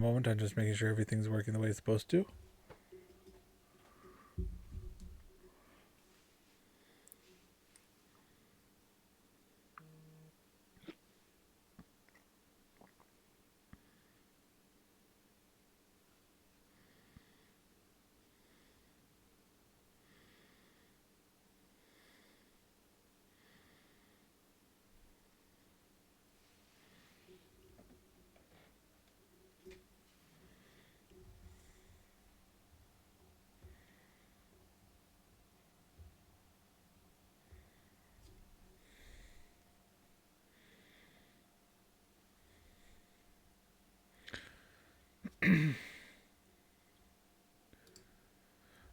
Moment, I'm just making sure everything's working the way it's supposed to.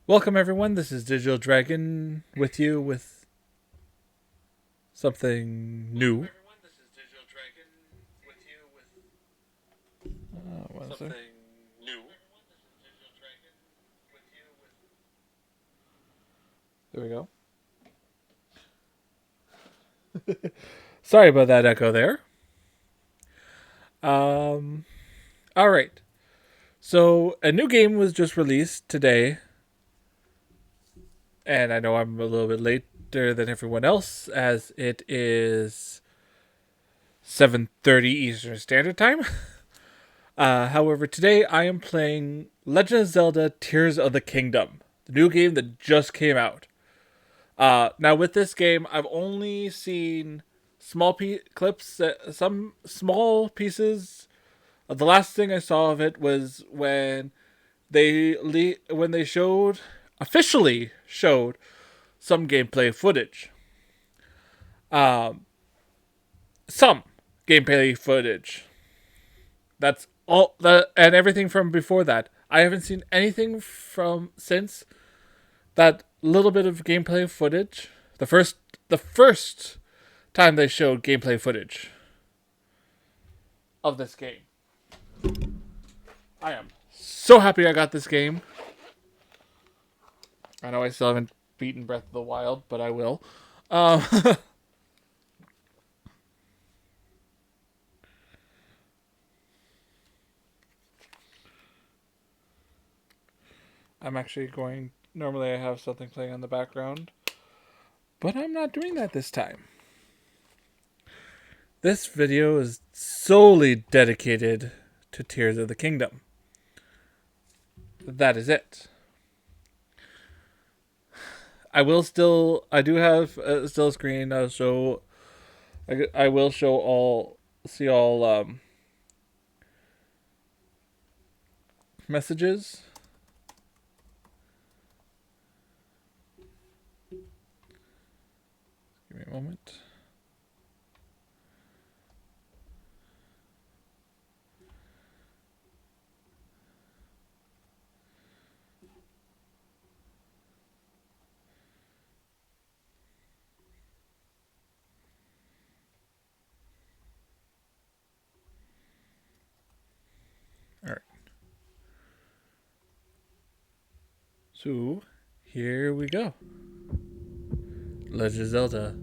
Welcome everyone, this is Digital Dragon with you with something new. What is there? There we go. Sorry about that echo there. All right. So a new game was just released today, and I know I'm a little bit later than everyone else, as it is 7:30 Eastern Standard Time. However, today I am playing Legend of Zelda Tears of the Kingdom, the new game that just came out. Now, with this game, I've only seen small clips, some small pieces. The last thing I saw of it was when when they officially showed some gameplay footage. Um, some gameplay footage. That's all and everything from before that. I haven't seen anything from since that little bit of gameplay footage. The first time they showed gameplay footage of this game. I am so happy I got this game. I know I still haven't beaten Breath of the Wild, but I will. Um, I'm actually going. Normally, I have something playing on the background, but I'm not doing that this time. This video is solely dedicated to Tears of the Kingdom. That is it. I do have still a screen. I'll show. I will show all. See all messages. Give me a moment. All right. So here we go. Legend of Zelda.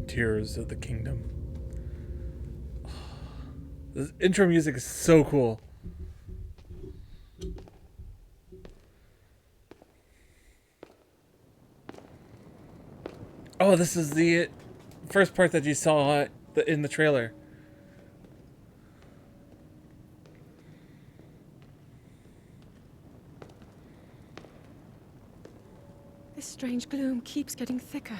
Tears of the Kingdom. This intro music is so cool. Oh, this is the first part that you saw in the trailer. This strange gloom keeps getting thicker.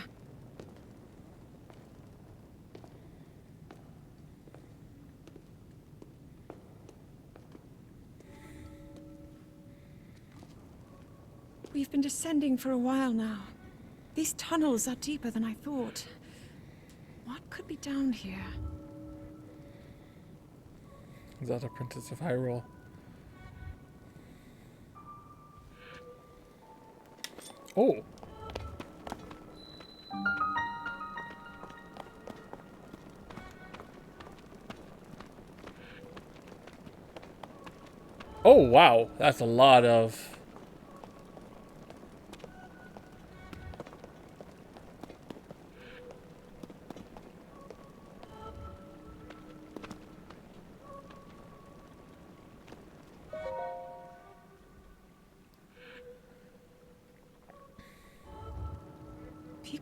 We've been descending for a while now. These tunnels are deeper than I thought. What could be down here? Is that a Princess of Hyrule? Oh. Oh, wow. That's a lot of...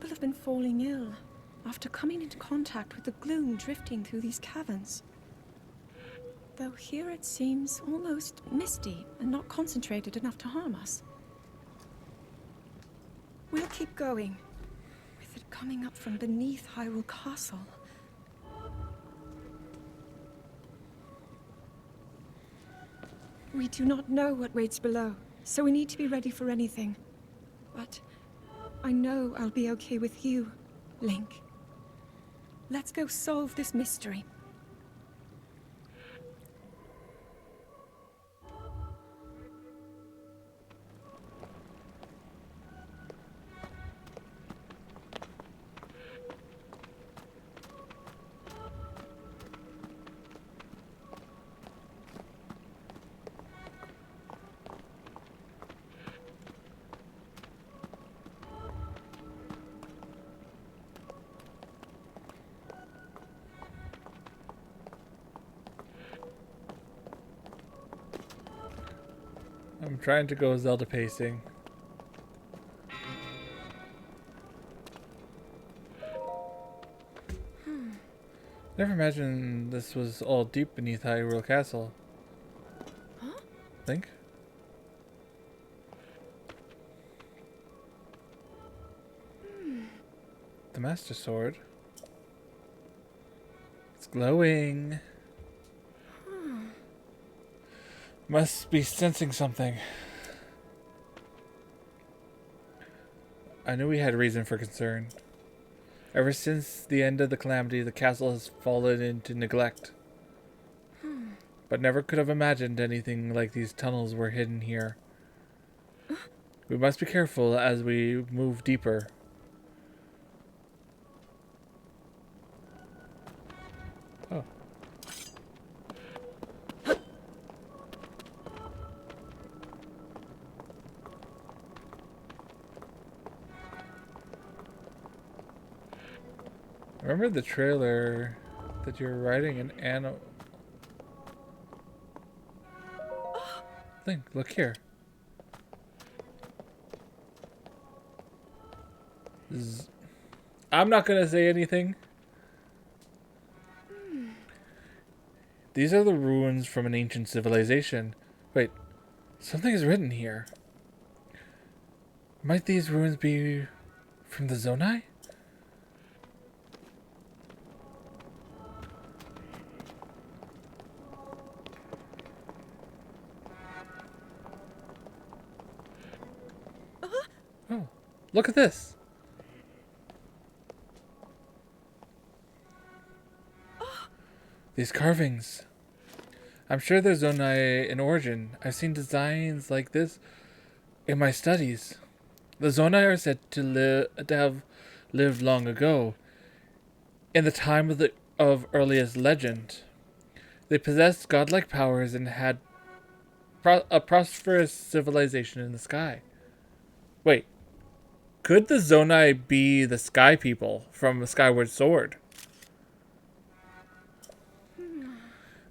people have been falling ill after coming into contact with the gloom drifting through these caverns. Though here it seems almost misty and not concentrated enough to harm us. We'll keep going, with it coming up from beneath Hyrule Castle. We do not know what waits below, so we need to be ready for anything. But I know I'll be okay with you, Link. Let's go solve this mystery. I'm trying to go Zelda pacing. Never imagined this was all deep beneath Hyrule Castle. Huh? Think? The Master Sword. It's glowing. Must be sensing something. I knew we had reason for concern. Ever since the end of the calamity, the castle has fallen into neglect. But never could have imagined anything like these tunnels were hidden here. We must be careful as we move deeper. Oh. Remember the trailer that you were riding an animal? Link, look here. I'm not gonna say anything. These are the ruins from an ancient civilization. Wait, something is written here. Might these ruins be from the Zonai? Oh, look at this. These carvings. I'm sure they're Zonai in origin. I've seen designs like this in my studies. The Zonai are said to have lived long ago, in the time of earliest legend. They possessed godlike powers and had a prosperous civilization in the sky. Wait, could the Zonai be the Sky People from Skyward Sword?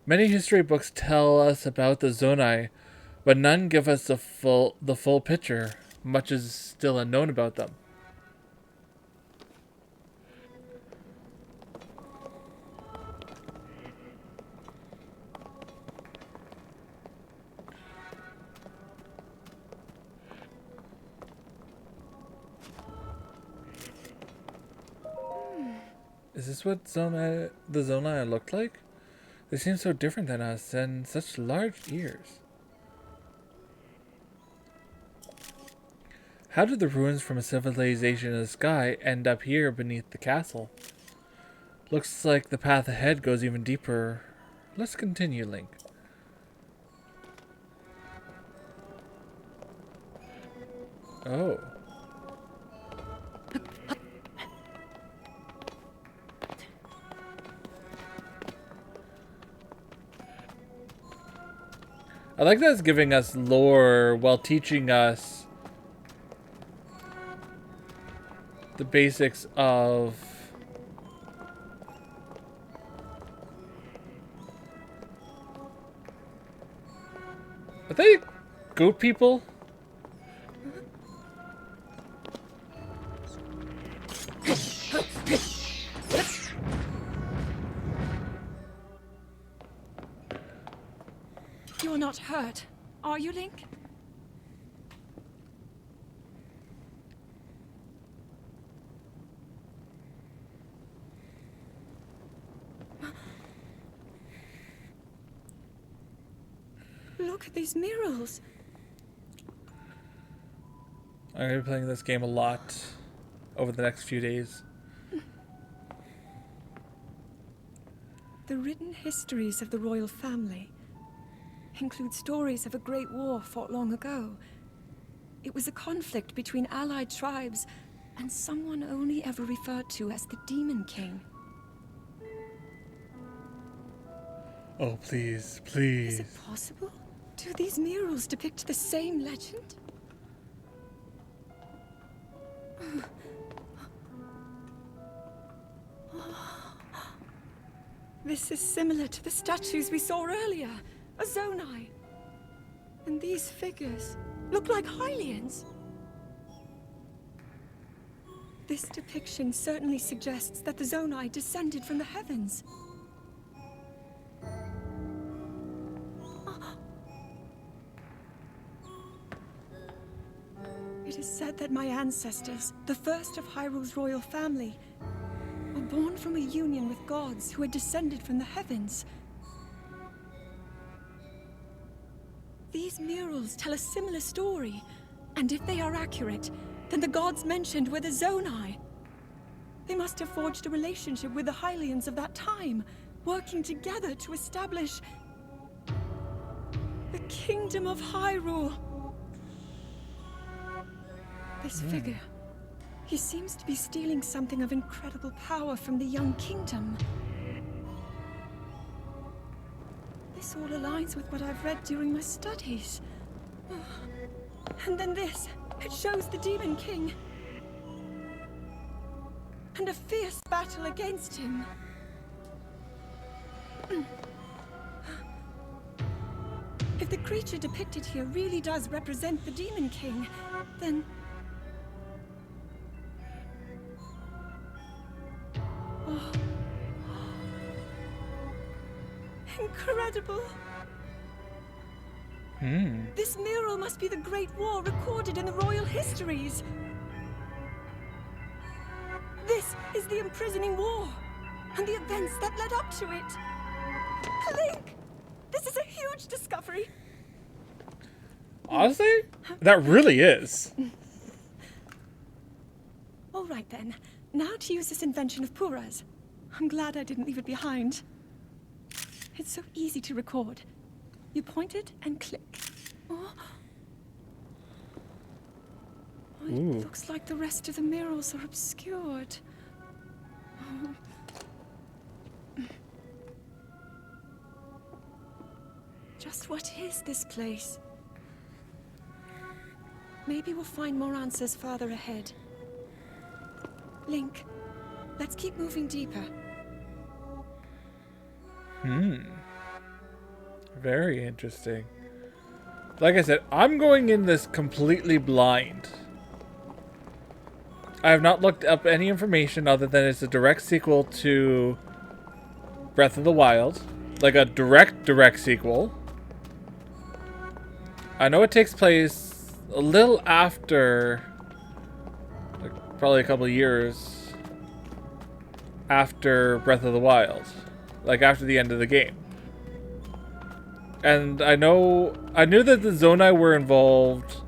Many history books tell us about the Zonai, but none give us the full picture. Much is still unknown about them. Is this what the Zonai looked like? They seem so different than us and such large ears. How did the ruins from a civilization in the sky end up here beneath the castle? Looks like the path ahead goes even deeper. Let's continue, Link. Oh. I like that it's giving us lore while teaching us the basics of are they goat people? You're not hurt, are you, Link? Look at these murals. I'm going to be playing this game a lot over the next few days. The written histories of the royal family include stories of a great war fought long ago. It was a conflict between allied tribes and someone only ever referred to as the Demon King. Oh, please, please. Is it possible? Do these murals depict the same legend? This is similar to the statues we saw earlier, a Zonai. And these figures look like Hylians. This depiction certainly suggests that the Zonai descended from the heavens. It is said that my ancestors, the first of Hyrule's royal family, were born from a union with gods who had descended from the heavens. These murals tell a similar story, and if they are accurate, then the gods mentioned were the Zonai. They must have forged a relationship with the Hylians of that time, working together to establish the Kingdom of Hyrule. This figure, he seems to be stealing something of incredible power from the young kingdom. This all aligns with what I've read during my studies. And then this, it shows the Demon King. And a fierce battle against him. If the creature depicted here really does represent the Demon King, then... Oh. Incredible! This mural must be the Great War recorded in the royal histories. This is the imprisoning war, and the events that led up to it. Link! This is a huge discovery. Honestly, that really is. All right then. Now to use this invention of Pura's. I'm glad I didn't leave it behind. It's so easy to record. You point it and click. Oh. Oh, it looks like the rest of the murals are obscured. Oh. Just what is this place? Maybe we'll find more answers farther ahead. Link, let's keep moving deeper. Very interesting. Like I said, I'm going in this completely blind. I have not looked up any information other than it's a direct sequel to Breath of the Wild. Like a direct sequel. I know it takes place a little after, like probably a couple of years after Breath of the Wild. Like after the end of the game. And I knew that the Zonai were involved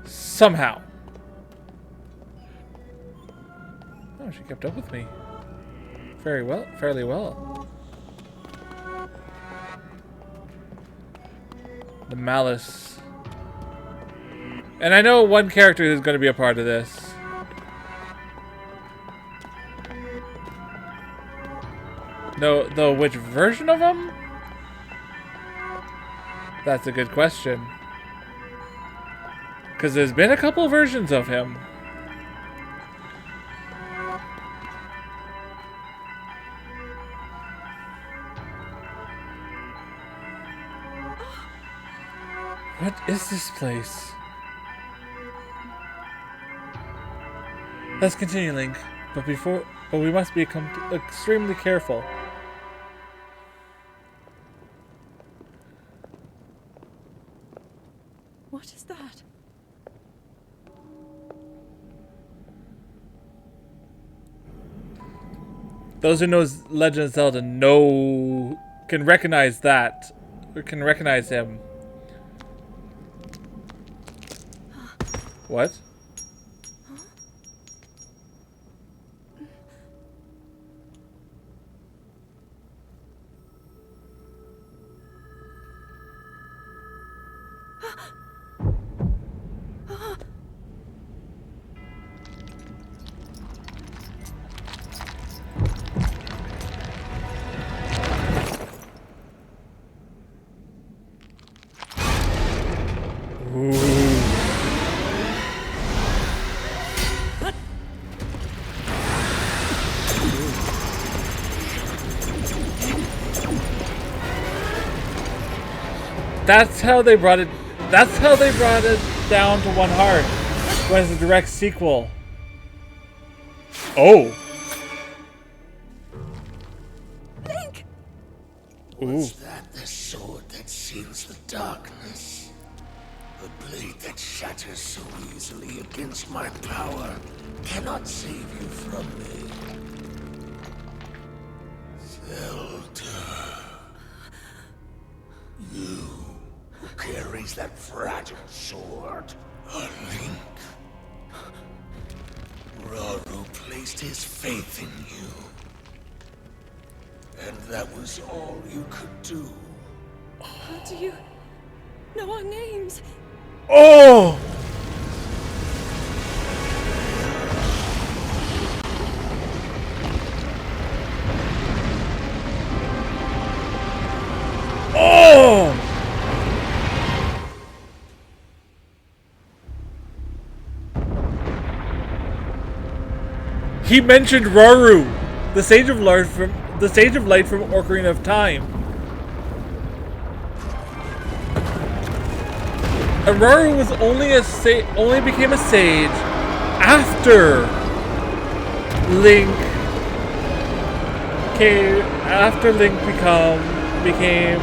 somehow. Oh, she kept up with me. Fairly well. The Malice. And I know one character who's going to be a part of this. No, though, which version of him? That's a good question. Because there's been a couple versions of him. What is this place? Let's continue, Link. But we must be extremely careful. Those who know Legend of Zelda can recognize that, or can recognize him. What? That's how they brought it. That's how they brought it down to one heart. Was a direct sequel. Oh. Link! Was that the sword that seals the darkness? The blade that shatters so easily against my power cannot save you from me. Zelda. You who carries that fragile sword. A Link. Rauru placed his faith in you. And that was all you could do. How do you know our names? Oh. Oh. He mentioned Rauru, the Sage of Light from Ocarina of Time. And Rauru was only became a sage after Link became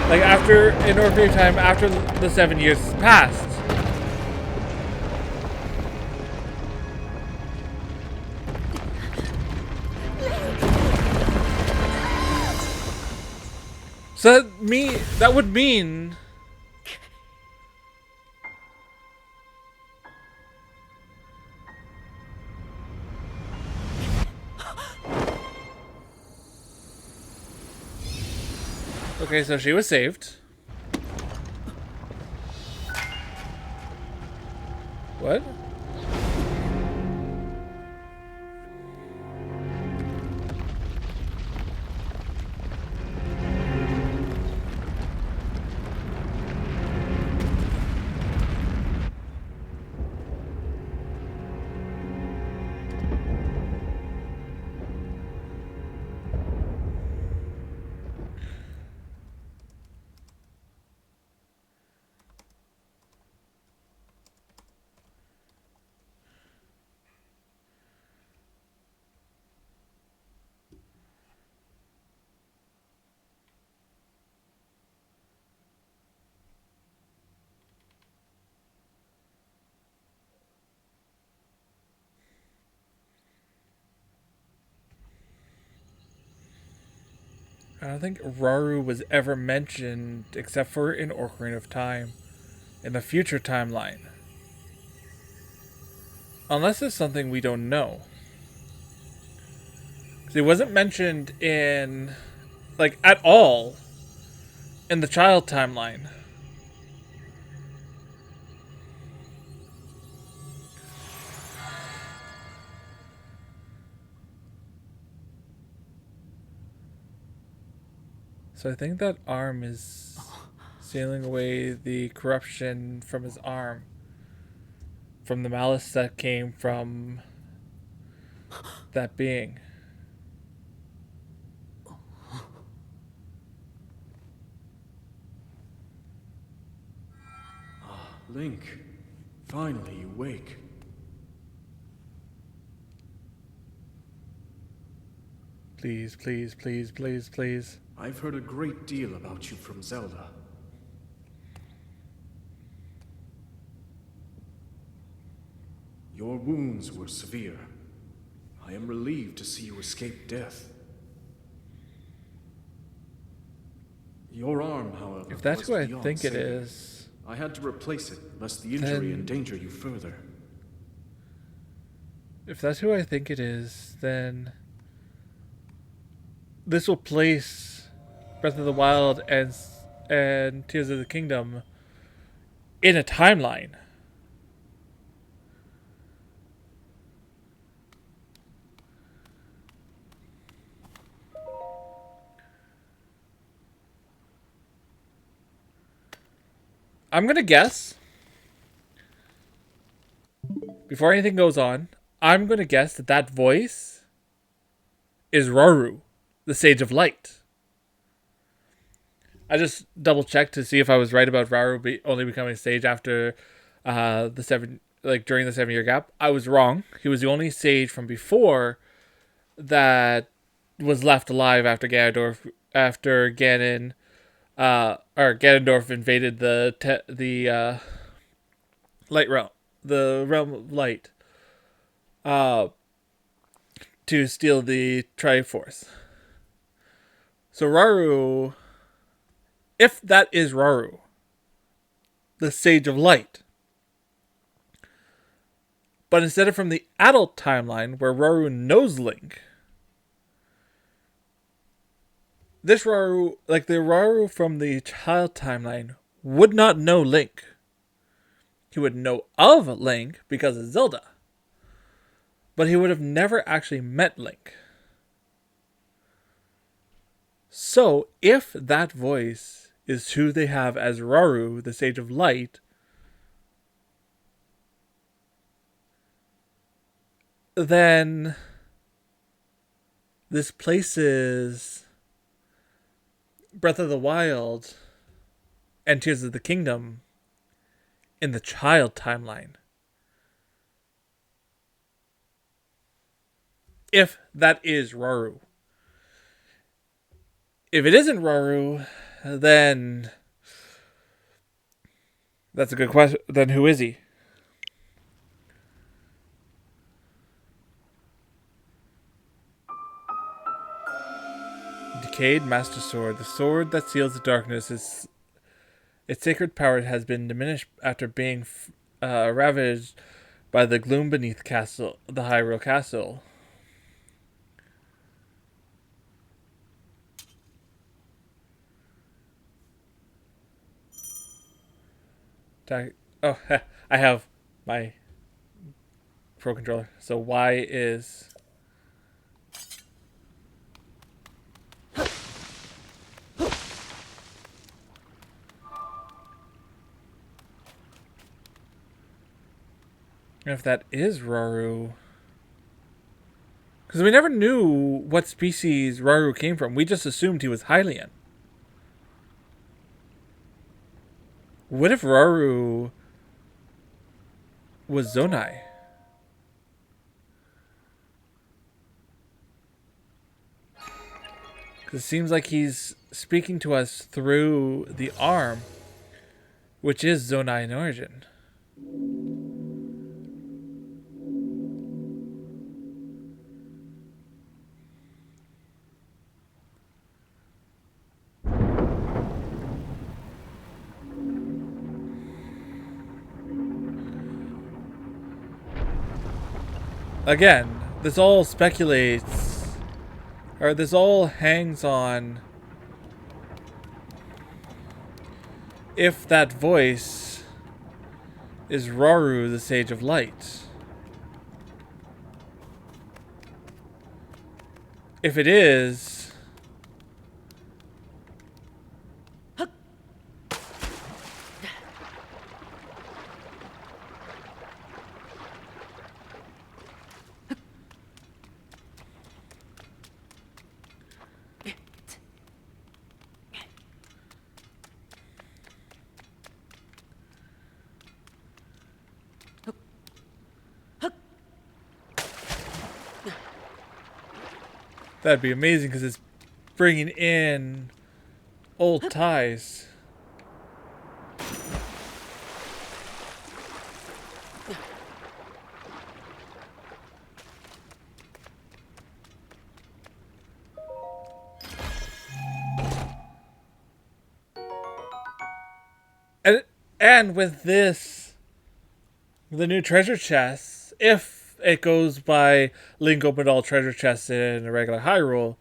like after in Ocarina of Time after the 7 years passed. So that would mean okay, so she was saved. What? I don't think Rauru was ever mentioned except for in Ocarina of Time, in the future timeline. Unless it's something we don't know. Because he wasn't mentioned in, like, at all in the child timeline. So I think that arm is sealing away the corruption from his arm. From the malice that came from that being. Link, finally you wake. Please, please, please, please, please. I've heard a great deal about you from Zelda. Your wounds were severe. I I am relieved to see you escape death. Your arm, however, If that's was who I beyond think it saving. is, I had to replace it, lest the injury then endanger you further. if that's who I think it is, then this will place Breath of the Wild and Tears of the Kingdom in a timeline. I'm gonna guess, before anything goes on, I'm gonna guess that that voice is Rauru, the Sage of Light. I just double checked to see if I was right about Rauru only becoming a sage after during the 7 year gap. I was wrong. He was the only sage from before that was left alive after Ganondorf invaded the light realm, the realm of light, uh, to steal the Triforce. So Rauru, if that is Rauru, the Sage of Light, but instead of from the adult timeline where Rauru knows Link, this Rauru, like the Rauru from the child timeline, would not know Link. He would know of Link because of Zelda, but he would have never actually met Link. So, if that voice is who they have as Rauru, the Sage of Light, then this places Breath of the Wild and Tears of the Kingdom in the child timeline. If that is Rauru. If it isn't Rauru, then that's a good question. Then who is he? Decayed Master Sword. The sword that seals the darkness is its sacred power has been diminished after being ravaged by the gloom beneath the Hyrule Castle. Oh, I have my Pro Controller. So Y is... If that is Rauru... Because we never knew what species Rauru came from. We just assumed he was Hylian. What if Rauru was Zonai? Because it seems like he's speaking to us through the arm, which is Zonai in origin. Again, this all speculates, or this all hangs on if that voice is Rauru, the Sage of Light. If it is, that'd be amazing because it's bringing in old ties. And with this, the new treasure chest, if it goes by Link opened all treasure chests in a regular Hyrule,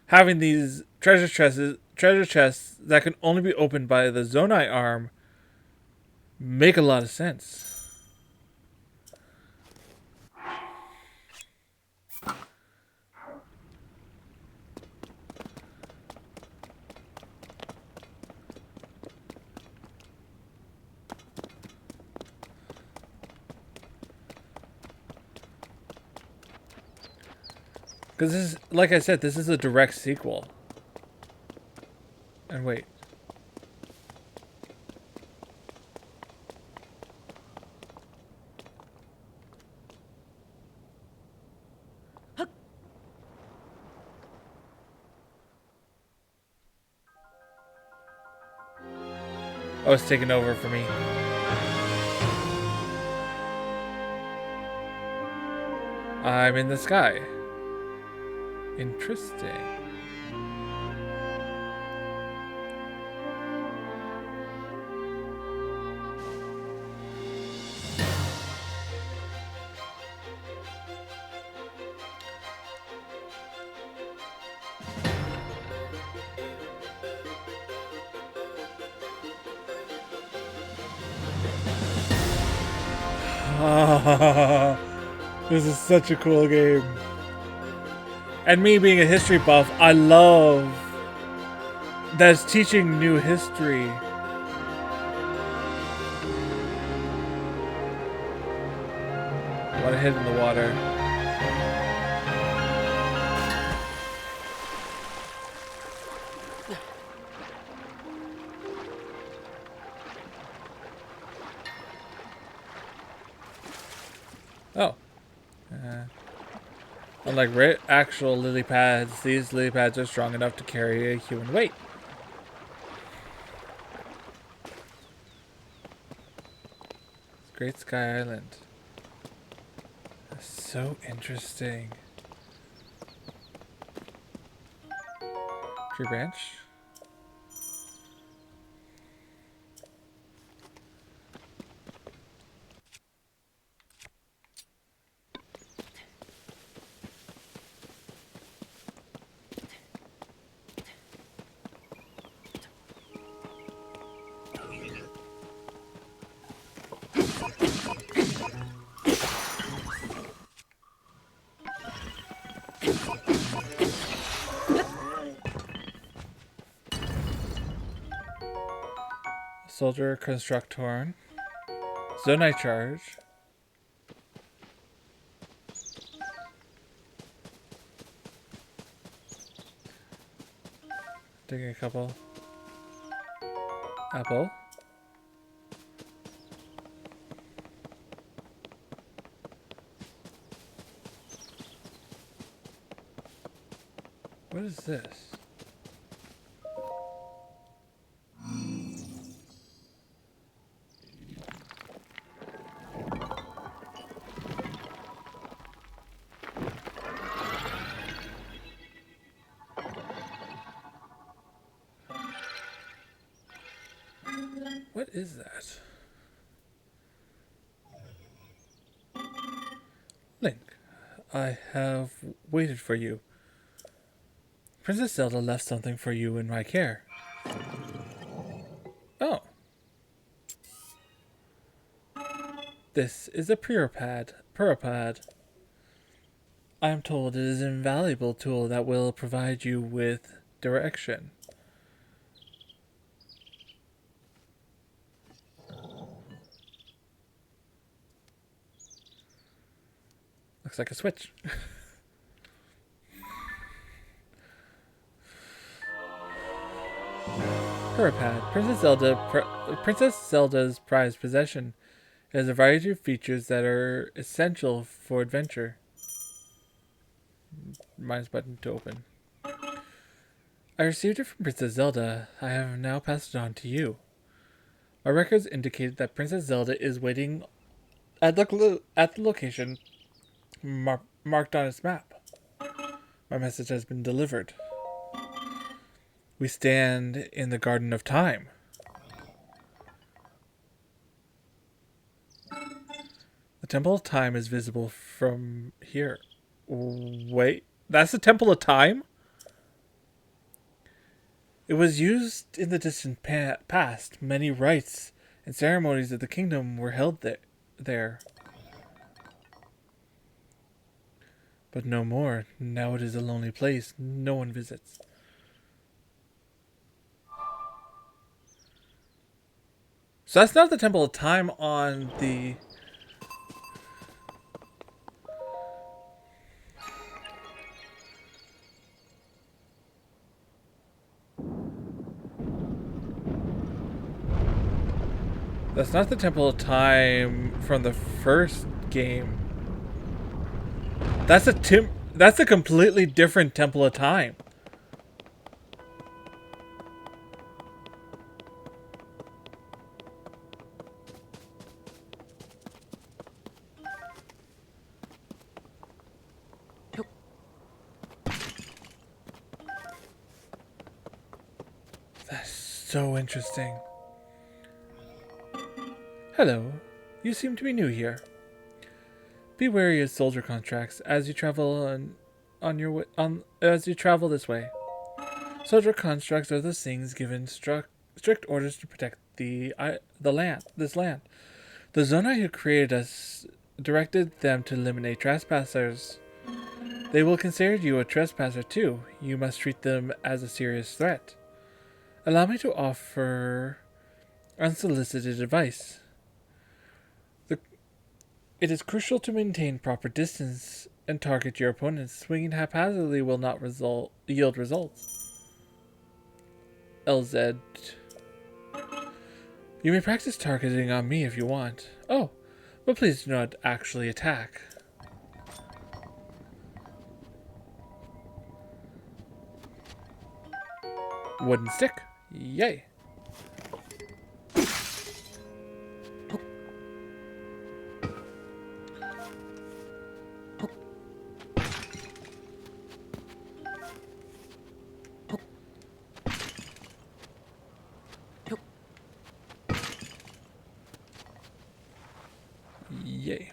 having these treasure chests that can only be opened by the Zonai arm make a lot of sense. Because this is, like I said, this is a direct sequel. And wait. Oh, it's taking over for me. I'm in the sky. Interesting. This is such a cool game. And me being a history buff, I love that it's teaching new history. What a hit in the water. Oh. Unlike actual lily pads, these lily pads are strong enough to carry a human weight. Great Sky Island. That's so interesting. Tree branch. Soldier Constructorn. Zonai Charge. Taking a couple. Apple. What is this? What is that? Link, I have waited for you. Princess Zelda left something for you in my care. Oh. This is a Puripad. I am told it is an invaluable tool that will provide you with direction. Looks like a switch. Puripad. Princess Zelda's prized possession. It has a variety of features that are essential for adventure. Minus button to open. I received it from Princess Zelda. I have now passed it on to you. My records indicate that Princess Zelda is waiting at the location marked on its map. My message has been delivered. We stand in the Garden of Time. Temple of Time is visible from here. Wait, that's the Temple of Time? It was used in the distant past. Many rites and ceremonies of the kingdom were held there. But no more. Now it is a lonely place. No one visits. So that's not the Temple of Time on the... That's not the Temple of Time from the first game. That's a completely different Temple of Time. That's so interesting. Hello. You seem to be new here. Be wary of soldier contracts as you travel as you travel this way. Soldier constructs are those things given strict orders to protect this land. The Zonai who created us directed them to eliminate trespassers. They will consider you a trespasser too. You must treat them as a serious threat. Allow me to offer unsolicited advice. It is crucial to maintain proper distance and target your opponents. Swinging haphazardly will not yield results. LZ. You may practice targeting on me if you want. Oh, but please do not actually attack. Wooden stick. Yay. Yay.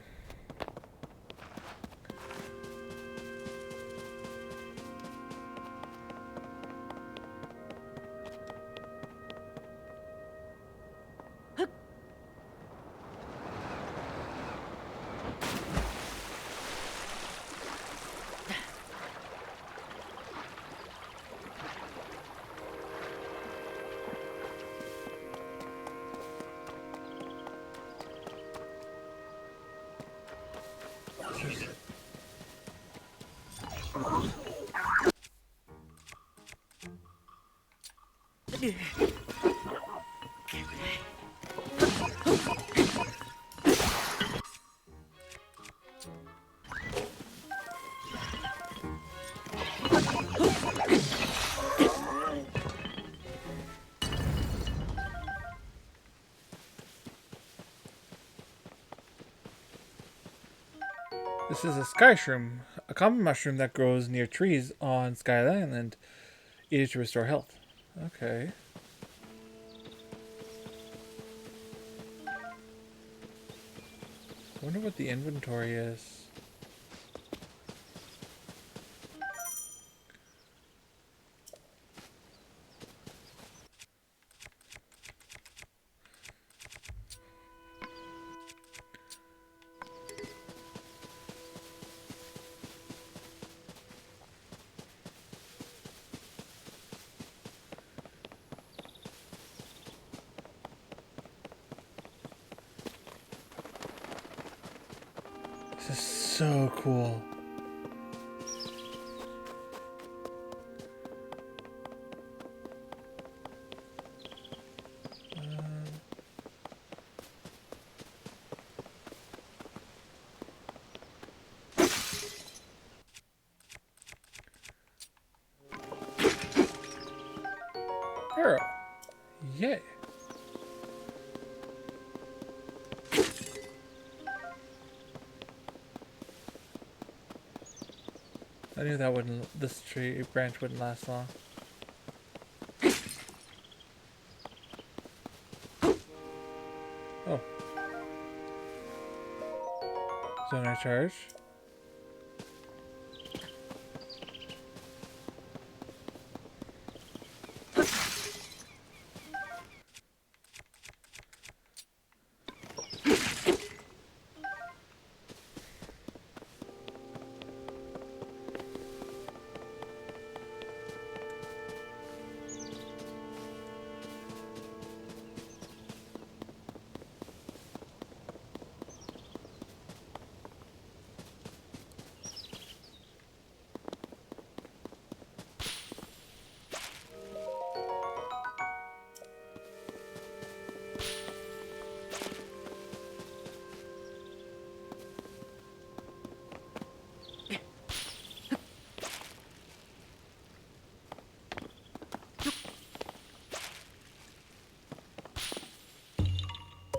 This is a sky shroom, a common mushroom that grows near trees on Sky Island. Eat it to restore health. Okay. I wonder what the inventory is. This is so cool. Arrow. Yay. I knew that this tree branch wouldn't last long. Oh. Zone charge.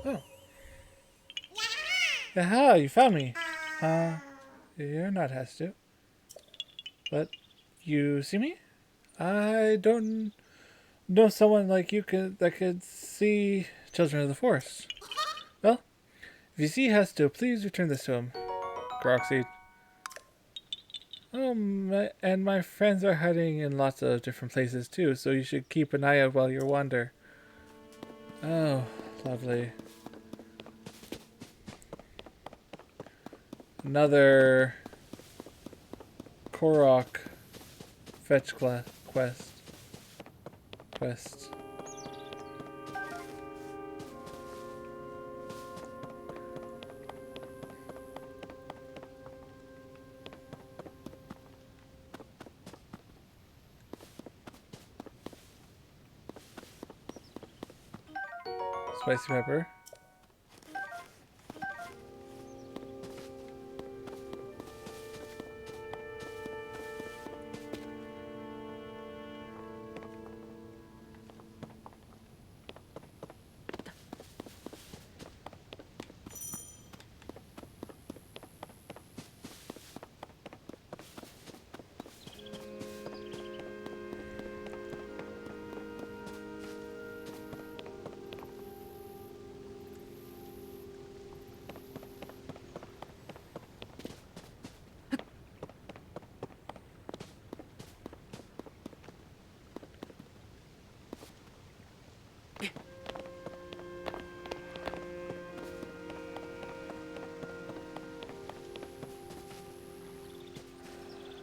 Oh. Aha, you found me. You're not Hastu. But you see me? I don't know someone like you that could see Children of the Forest. Well, if you see Hastu, please return this to him. Groxy. And my friends are hiding in lots of different places too, so you should keep an eye out while you wander. Oh, lovely. Another Korok fetch quest. Spicy pepper.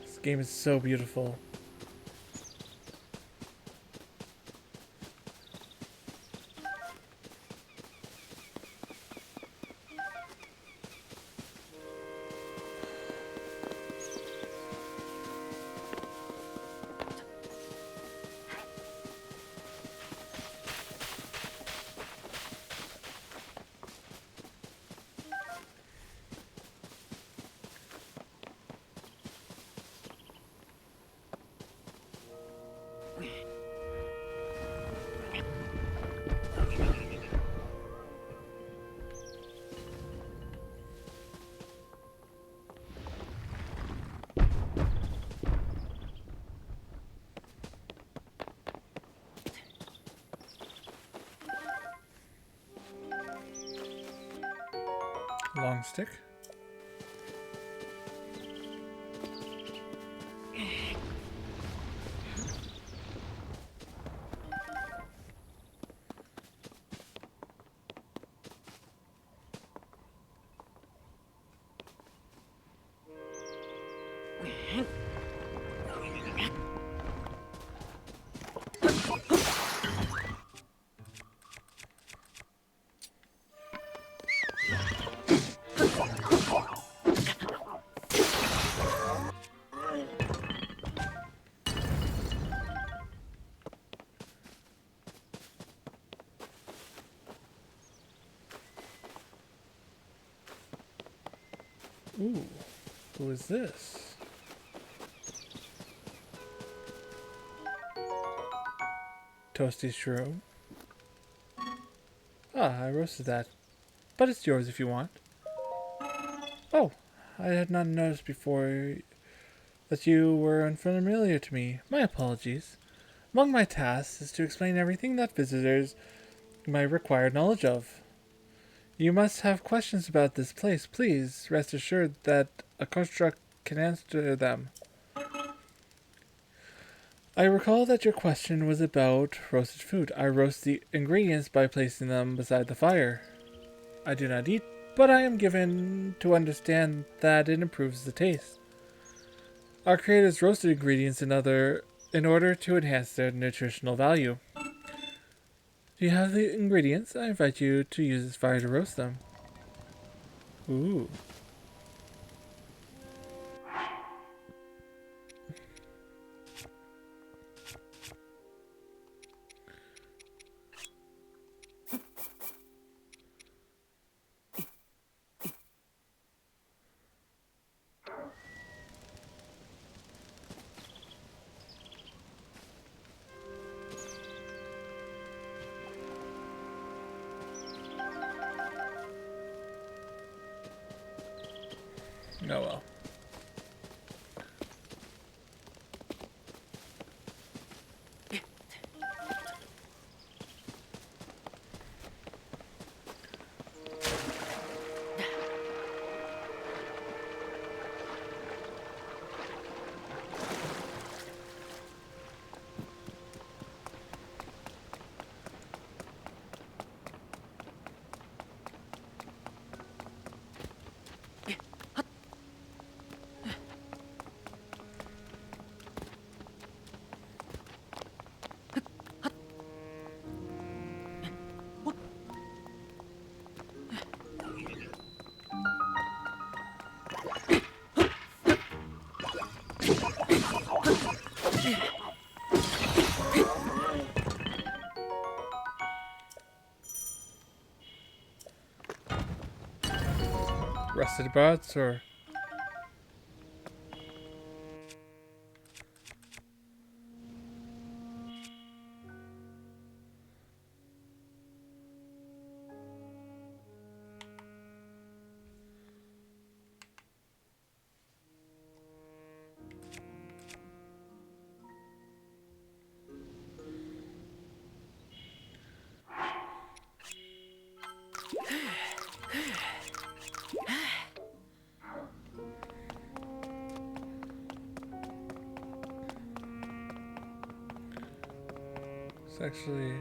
This game is so beautiful. Long stick. Ooh, who is this? Toasty shroom. Ah, I roasted that. But it's yours if you want. Oh, I had not noticed before that you were unfamiliar to me. My apologies. Among my tasks is to explain everything that visitors might require knowledge of. You must have questions about this place. Please rest assured that a construct can answer them. I recall that your question was about roasted food. I roast the ingredients by placing them beside the fire. I do not eat, but I am given to understand that it improves the taste. Our creators roasted ingredients in order to enhance their nutritional value. Do you have the ingredients? I invite you to use this fire to roast them. Ooh. Oh well. Rusted bots or it's actually.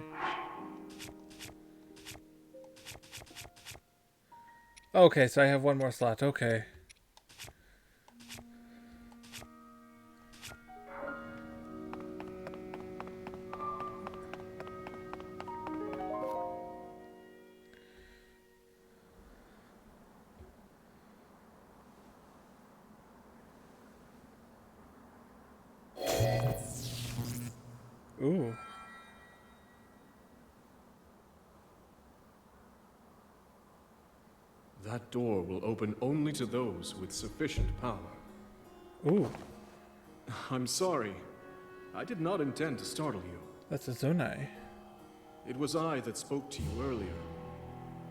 Okay, so I have one more slot. Okay. Ooh. That door will open only to those with sufficient power. Ooh. I'm sorry. I did not intend to startle you. That's a Zonai. It was I that spoke to you earlier.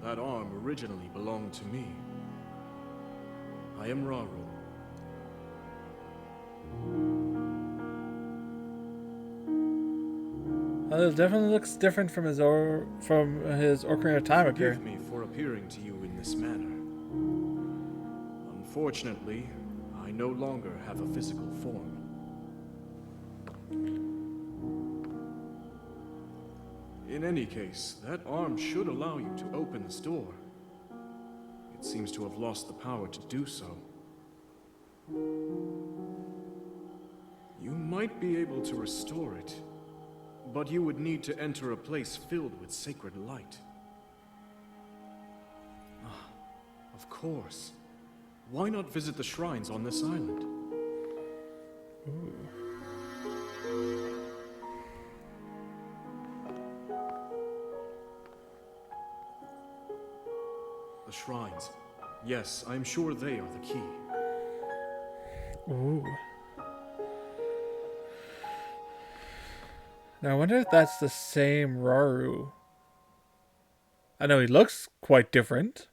That arm originally belonged to me. I am Raru. It definitely looks different from his Ocarina of Time Forgive appearance. me for appearing to you in this manner. Unfortunately, I no longer have a physical form. In any case, that arm should allow you to open this door. It seems to have lost the power to do so. You might be able to restore it, but you would need to enter a place filled with sacred light. Ah, of course. Why not visit the shrines on this island? Ooh. The shrines. Yes, I'm sure they are the key. Ooh. Now I wonder if that's the same Raru. I know he looks quite different.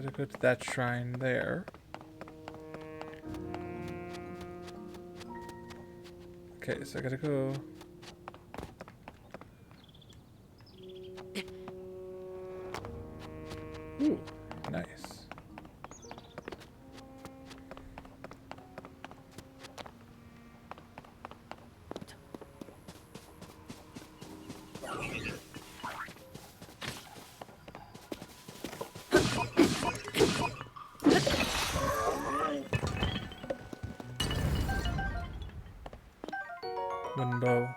gotta go to that shrine there. Okay, so I gotta go. Ooh, nice. Wind bow.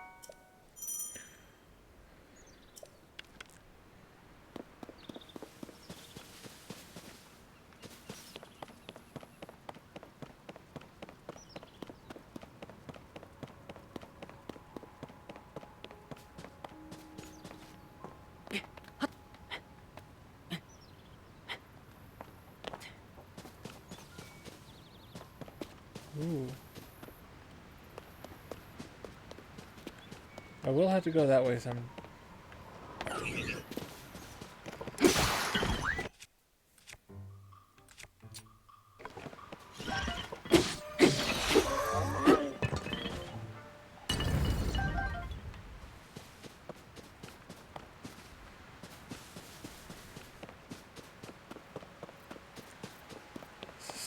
Ooh. I will have to go that way some.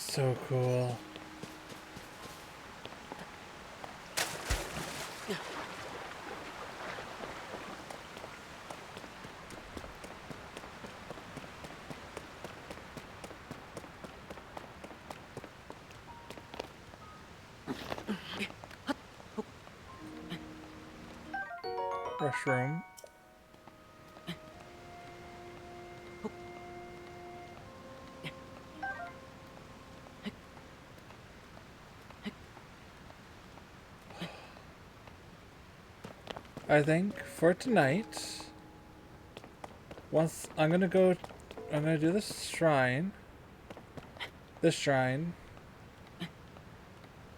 So cool. Rushroom. I think for tonight, I'm gonna do this shrine,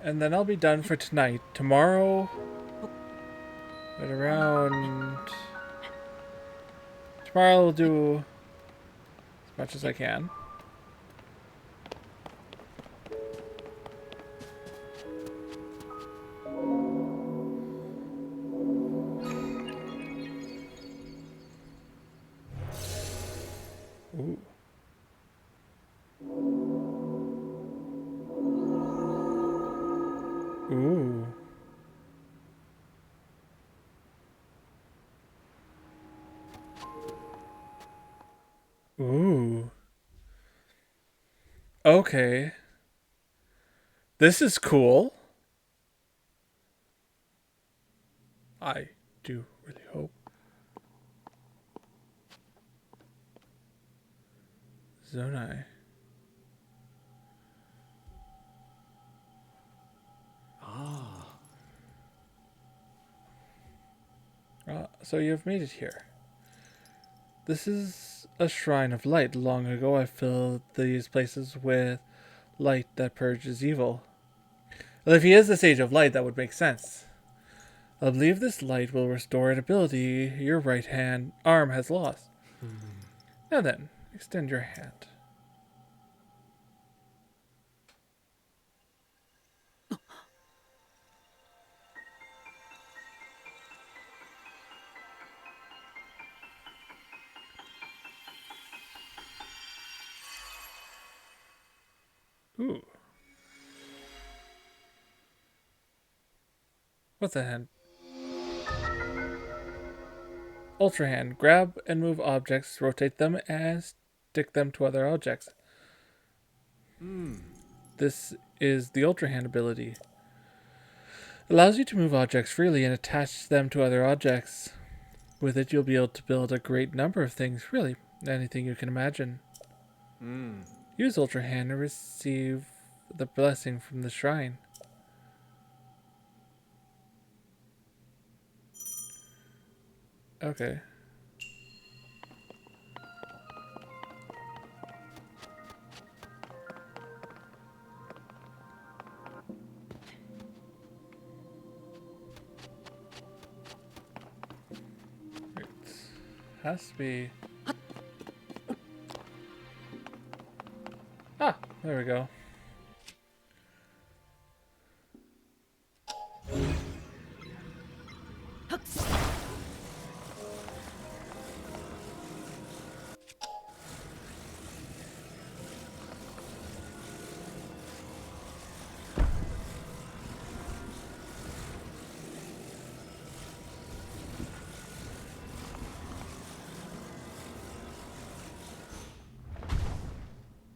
and then I'll be done for tonight. Tomorrow, at around, tomorrow I'll do as much as I can. Ooh. Ooh. Ooh. Okay. This is cool. I do really hope. Zonai. So you've made it here. This is a shrine of light. Long ago I filled these places with light that purges evil. Well, if he is the Sage of Light, that would make sense. I believe this light will restore an ability your right hand arm has lost. Now then, extend your hand. Ooh. What's that hand? Ultra hand. Grab and move objects, rotate them, and stick them to other objects. This is the Ultra hand ability. Allows you to move objects freely and attach them to other objects. With it, you'll be able to build a great number of things, really, anything you can imagine. Use Ultra Hand and receive the blessing from the shrine. Okay. Has to be. There we go.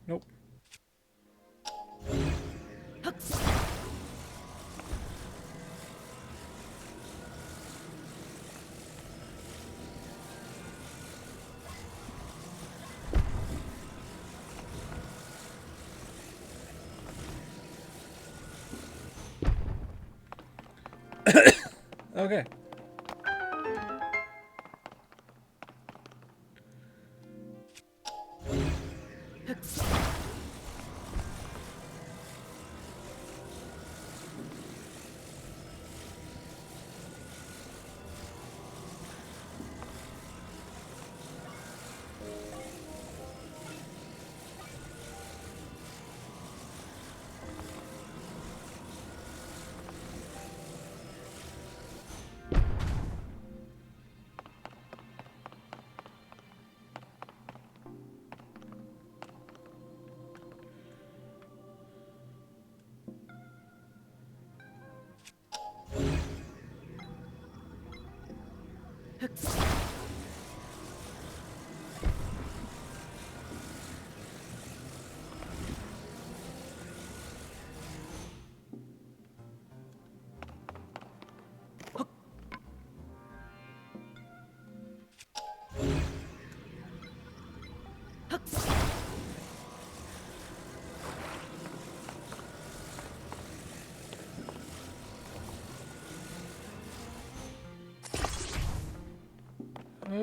Nope. Okay.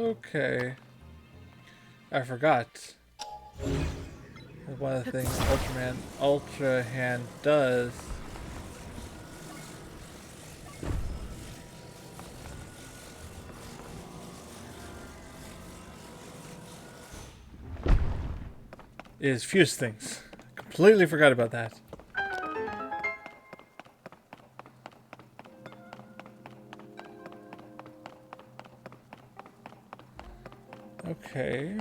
Okay. I forgot. One of the things Ultra Hand does. Is fuse things. Completely forgot about that. Okay.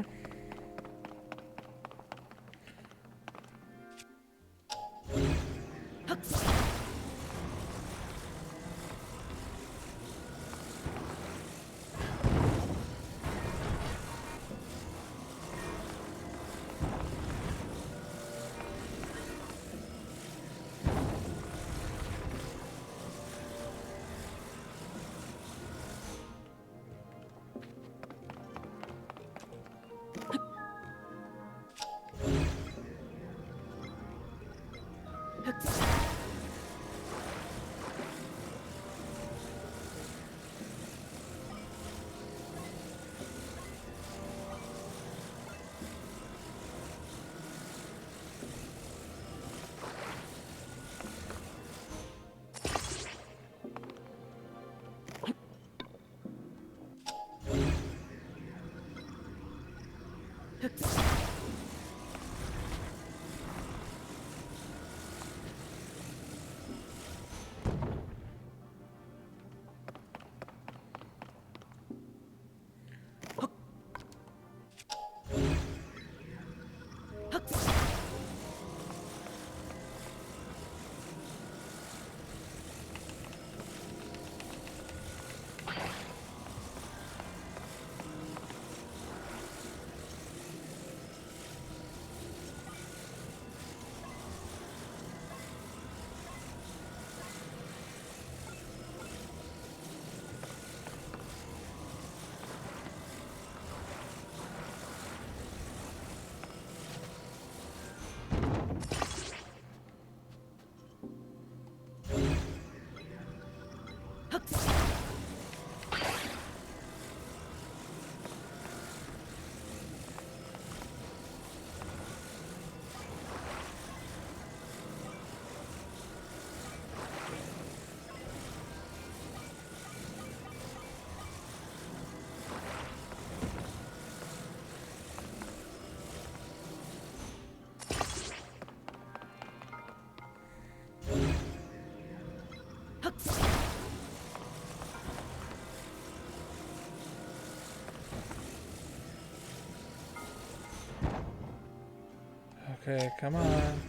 Okay, come on.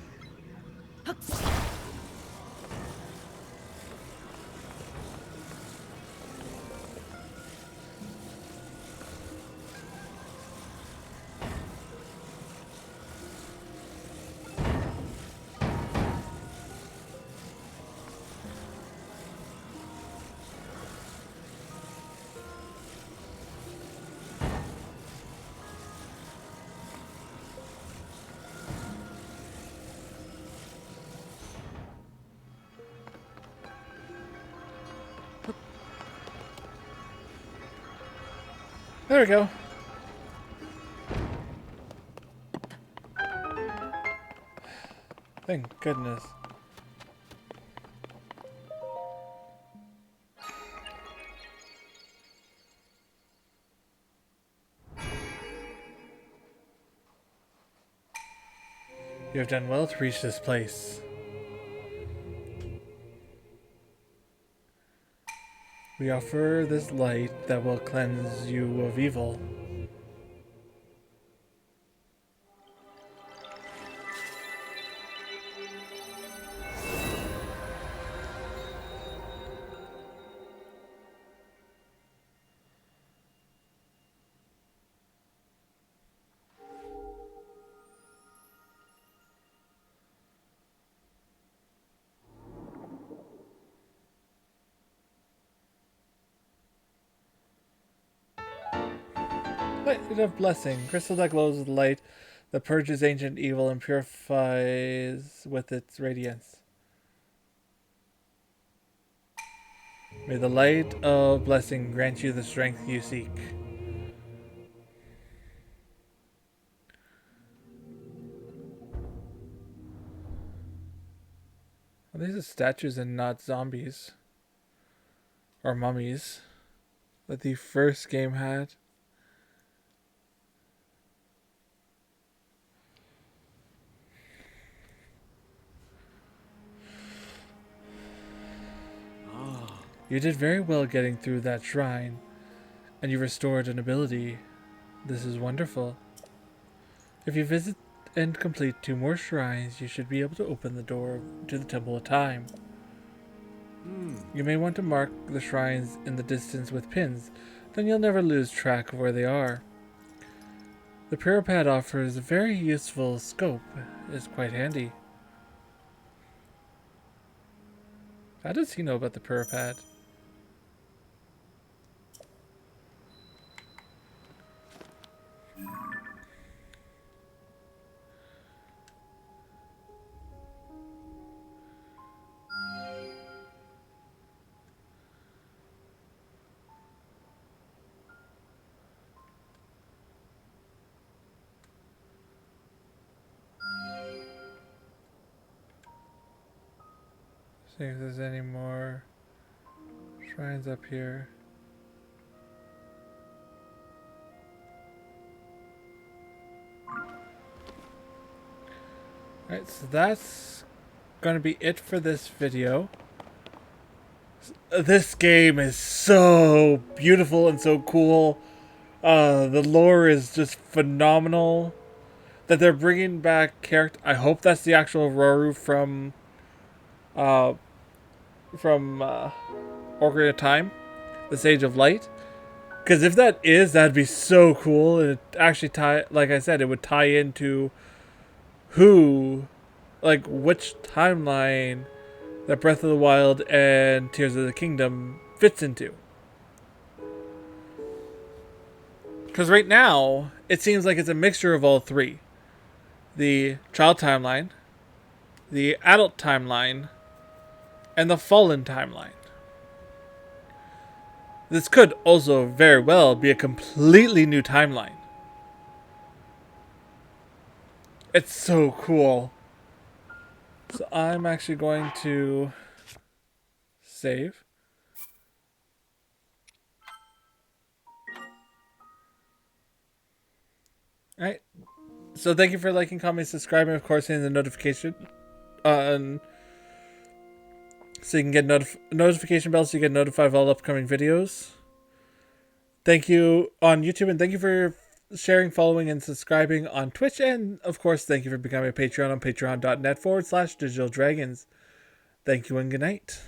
There we go. Thank goodness. You have done well to reach this place. We offer this light that will cleanse you of evil. Light of blessing. Crystal that glows with light that purges ancient evil and purifies with its radiance. May the light of blessing grant you the strength you seek. Well, these are statues and not zombies. Or mummies. That the first game had. You did very well getting through that shrine, and you restored an ability. This is wonderful. If you visit and complete 2 more shrines, you should be able to open the door to the Temple of Time. You may want to mark the shrines in the distance with pins, then you'll never lose track of where they are. The Pad offers a very useful scope. It's quite handy. How does he know about the Pad? See if there's any more shrines up here. Alright, so that's gonna be it for this video. This game is so beautiful and so cool. The lore is just phenomenal. That they're bringing back character. I hope that's the actual Roru from Ocarina of Time, the Sage of Light. Because if that is, that'd be so cool. And it actually like I said, it would tie into which timeline that Breath of the Wild and Tears of the Kingdom fits into. Because right now, it seems like it's a mixture of all 3. The child timeline, the adult timeline, and the fallen timeline. This could also very well be a completely new timeline. It's so cool. So I'm actually going to save. Alright. So thank you for liking, commenting, subscribing, of course, hitting the notification. So you can get notification bells so you get notified of all upcoming videos. Thank you on YouTube, and thank you for sharing, following, and subscribing on Twitch. And, of course, thank you for becoming a Patreon on patreon.net/digitaldragons. Thank you and good night.